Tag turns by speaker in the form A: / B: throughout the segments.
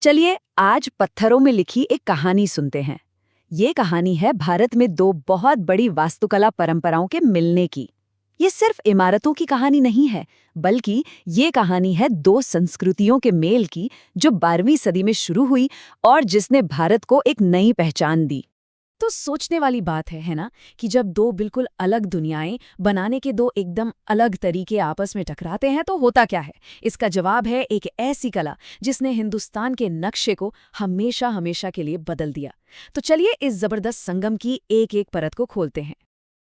A: चलिए आज पत्थरों में लिखी एक कहानी सुनते हैं। ये कहानी है भारत में दो बहुत बड़ी वास्तुकला परंपराओं के मिलने की। ये सिर्फ इमारतों की कहानी नहीं है, बल्कि ये कहानी है दो संस्कृतियों के मेल की, जो 12वीं सदी में शुरू हुई और जिसने भारत को एक नई पहचान दी।
B: तो सोचने वाली बात है ना, कि जब दो बिल्कुल अलग दुनियाएं बनाने के दो एकदम अलग तरीके आपस में टकराते हैं तो होता क्या है। इसका जवाब है एक ऐसी कला जिसने हिंदुस्तान के नक्शे को हमेशा हमेशा के लिए बदल दिया। तो चलिए इस जबरदस्त संगम की एक एक परत को खोलते हैं।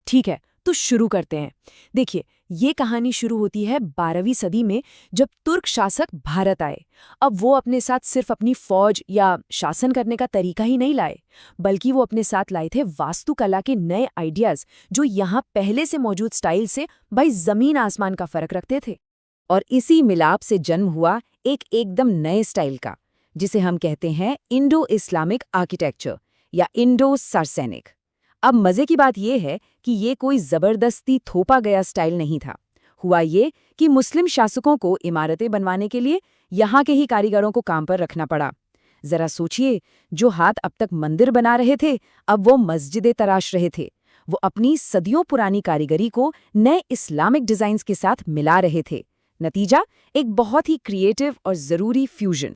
A: ठीक है, तो शुरू करते हैं। देखिए, ये कहानी शुरू होती है 12वीं सदी में, जब तुर्क शासक भारत आए। अब वो अपने साथ सिर्फ अपनी फौज या शासन करने का तरीका ही नहीं लाए, बल्कि वो अपने साथ लाए थे वास्तुकला के नए आइडियाज, जो यहाँ पहले से मौजूद स्टाइल से भाई जमीन आसमान का फर्क रखते थे। और इसी मिलाप से जन्म हुआ एक एकदम नए स्टाइल का, जिसे हम कहते हैं इंडो इस्लामिक आर्किटेक्चर या इंडो सार्सेनिक। अब मजे की बात यह है कि ये कोई जबरदस्ती थोपा गया स्टाइल नहीं था। हुआ ये कि मुस्लिम शासकों को इमारतें बनवाने के लिए यहाँ के ही कारीगरों को काम पर रखना पड़ा। जरा सोचिए, जो हाथ अब तक मंदिर बना रहे थे, अब वो मस्जिदें तराश रहे थे। वो अपनी सदियों पुरानी कारीगरी को नए इस्लामिक डिजाइन्स के साथ मिला रहे थे। नतीजा एक बहुत ही क्रिएटिव और जरूरी फ्यूजन।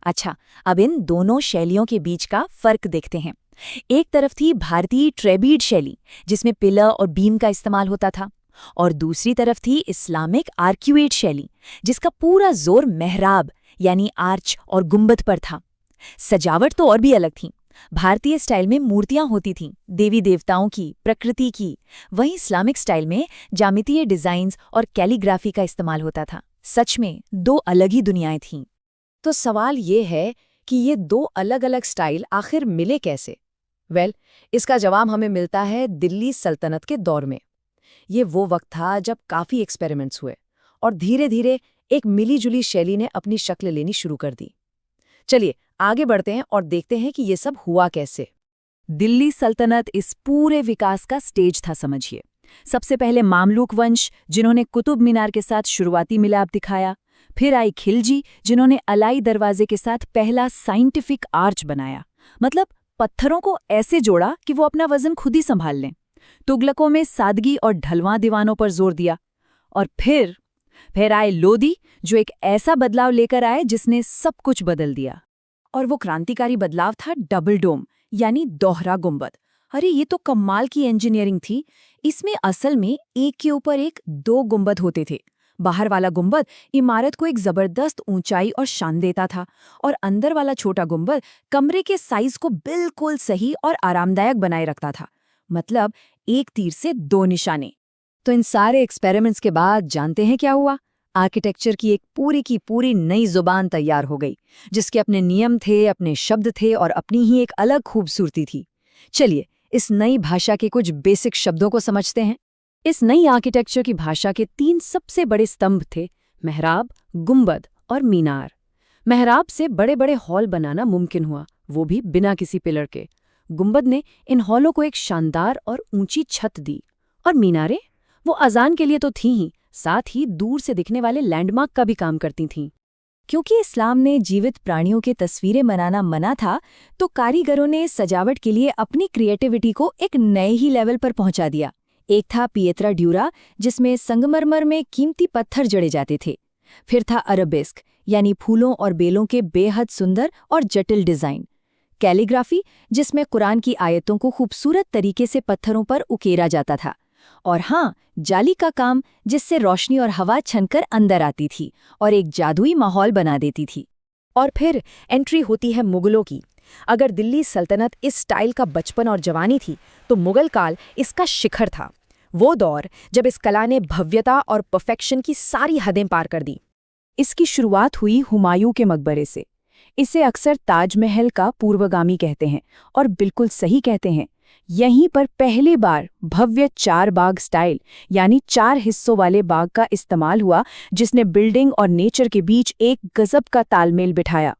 B: अच्छा, अब इन दोनों शैलियों के बीच का फर्क देखते हैं। एक तरफ थी भारतीय ट्रेबीड शैली, जिसमें पिलर और बीम का इस्तेमाल होता था, और दूसरी तरफ थी इस्लामिक आर्क्यूएट शैली, जिसका पूरा जोर मेहराब यानी आर्च और गुंबद पर था। सजावट तो और भी अलग थी। भारतीय स्टाइल में मूर्तियां होती थीं, देवी देवताओं की, प्रकृति की। वहीं इस्लामिक स्टाइल में ज्यामितीय डिजाइन्स और कैलीग्राफी का इस्तेमाल होता था। सच में दो अलग ही दुनियाएं थीं।
A: तो सवाल ये है कि ये दो अलग अलग स्टाइल आखिर मिले कैसे? इसका जवाब हमें मिलता है दिल्ली सल्तनत के दौर में। ये वो वक्त था जब काफ़ी एक्सपेरिमेंट्स हुए और धीरे धीरे एक मिली-जुली शैली ने अपनी शक्ल लेनी शुरू कर दी। चलिए आगे बढ़ते हैं और देखते हैं कि ये सब हुआ कैसे। दिल्ली सल्तनत इस पूरे विकास का स्टेज था, समझिए। सबसे पहले मामलुक वंश, जिन्होंने कुतुब मीनार के साथ शुरुआती मिलाप दिखाया। फिर आई खिलजी, जिन्होंने अलाई दरवाजे के साथ पहला साइंटिफिक आर्च बनाया, मतलब पत्थरों को ऐसे जोड़ा कि वो अपना वजन खुद ही संभाल लें। तुगलकों में सादगी और ढलवां दीवानों पर जोर दिया। और फिर आए लोदी, जो एक ऐसा बदलाव लेकर आए जिसने सब कुछ बदल दिया। और वो क्रांतिकारी बदलाव था डबल डोम, यानी दोहरा गुंबद। अरे ये तो कमाल की इंजीनियरिंग थी। इसमें असल में एक के ऊपर एक दो गुंबद होते थे। बाहर वाला गुंबद इमारत को एक जबरदस्त ऊंचाई और शान देता था, और अंदर वाला छोटा गुंबद कमरे के साइज को बिल्कुल सही और आरामदायक बनाए रखता था। मतलब एक तीर से दो निशाने। तो इन सारे एक्सपेरिमेंट्स के बाद जानते हैं क्या हुआ? आर्किटेक्चर की एक पूरी की पूरी नई जुबान तैयार हो गई, जिसके अपने नियम थे, अपने शब्द थे और अपनी ही एक अलग खूबसूरती थी। चलिए इस नई भाषा के कुछ बेसिक शब्दों को समझते हैं। इस नई आर्किटेक्चर की भाषा के 3 सबसे बड़े स्तंभ थे: मेहराब, गुंबद और मीनार। मेहराब से बड़े बड़े हॉल बनाना मुमकिन हुआ, वो भी बिना किसी पिलर के। गुंबद ने इन हॉलों को एक शानदार और ऊंची छत दी। और मीनारें, वो अजान के लिए तो थी ही, साथ ही दूर से दिखने वाले लैंडमार्क का भी काम करती थीं। क्योंकि इस्लाम ने जीवित प्राणियों के तस्वीरें बनाना मना था, तो कारीगरों ने सजावट के लिए अपनी क्रिएटिविटी को एक नए ही लेवल पर पहुंचा दिया। एक था पिएत्रा ड्यूरा, जिसमें संगमरमर में कीमती पत्थर जड़े जाते थे। फिर था अरबेस्क, यानी फूलों और बेलों के बेहद सुंदर और जटिल डिजाइन। कैलीग्राफी, जिसमें कुरान की आयतों को खूबसूरत तरीके से पत्थरों पर उकेरा जाता था। और हाँ, जाली का काम, जिससे रोशनी और हवा छनकर अंदर आती थी और एक जादुई माहौल बना देती थी। और फिर एंट्री होती है मुगलों की। अगर दिल्ली सल्तनत इस स्टाइल का बचपन और जवानी थी, तो मुगल काल इसका शिखर था। वो दौर जब इस कला ने भव्यता और परफेक्शन की सारी हदें पार कर दी। इसकी शुरुआत हुई हुमायूं के मकबरे से। इसे अक्सर ताजमहल का पूर्वगामी कहते हैं, और बिल्कुल सही कहते हैं। यहीं पर पहली बार भव्य 4 बाग स्टाइल, यानी 4 हिस्सों वाले बाग का इस्तेमाल हुआ, जिसने बिल्डिंग और नेचर के बीच एक गजब का तालमेल बिठाया।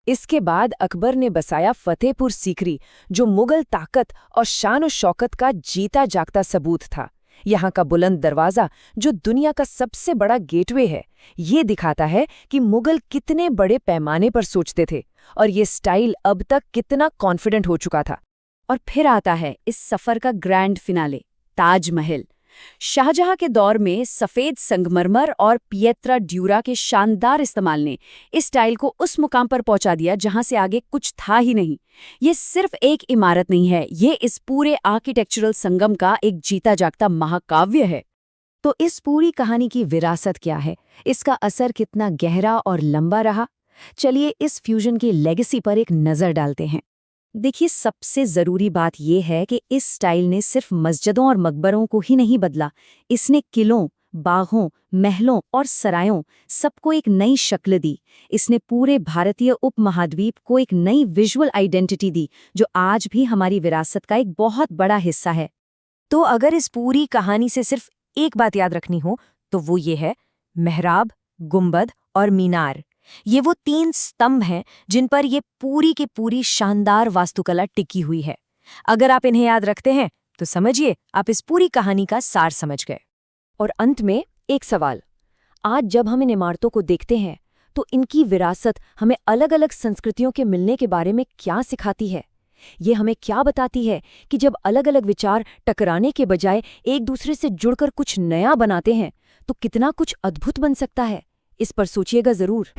A: इसके बाद अकबर ने बसाया फतेहपुर सीकरी, जो मुगल ताकत और शान और शौकत का जीता जागता सबूत था। यहाँ का बुलंद दरवाज़ा, जो दुनिया का सबसे बड़ा गेटवे है, ये दिखाता है कि मुगल कितने बड़े पैमाने पर सोचते थे
B: और ये स्टाइल अब तक कितना कॉन्फिडेंट हो चुका था। और फिर आता है इस सफर का ग्रैंड फिनाले, ताजमहल। शाहजहां के दौर में सफेद संगमरमर और पिएत्रा ड्यूरा के शानदार इस्तेमाल ने इस स्टाइल को उस मुकाम पर पहुंचा दिया जहां से आगे कुछ था ही नहीं। ये सिर्फ एक इमारत नहीं है, ये इस पूरे आर्किटेक्चरल संगम का एक जीता जागता महाकाव्य है।
A: तो इस पूरी कहानी की विरासत क्या है, इसका असर कितना गहरा और लंबा रहा? चलिए इस फ्यूजन की लेगेसी पर एक नज़र डालते हैं। देखिए, सबसे ज़रूरी बात यह है कि इस स्टाइल ने सिर्फ मस्जिदों और मकबरों को ही नहीं बदला, इसने किलों, बागों, महलों और सरायों सबको एक नई शक्ल दी। इसने पूरे भारतीय उपमहाद्वीप को एक नई विजुअल आइडेंटिटी दी, जो आज भी हमारी विरासत का एक बहुत बड़ा हिस्सा है।
B: तो अगर इस पूरी कहानी से सिर्फ एक बात याद रखनी हो तो वो ये है, मेहराब, गुंबद और मीनार, ये वो 3 स्तंभ हैं जिन पर ये पूरी की पूरी शानदार वास्तुकला टिकी हुई है। अगर आप इन्हें याद रखते हैं तो समझिए आप इस पूरी कहानी का सार समझ गए। और अंत में एक सवाल, आज जब हम इन इमारतों को देखते हैं तो इनकी विरासत हमें अलग अलग संस्कृतियों के मिलने के बारे में क्या सिखाती है? ये हमें क्या बताती है कि जब अलग अलग विचार टकराने के बजाय एक दूसरे से जुड़कर कुछ नया बनाते हैं तो कितना कुछ अद्भुत बन सकता है? इस पर सोचिएगा जरूर।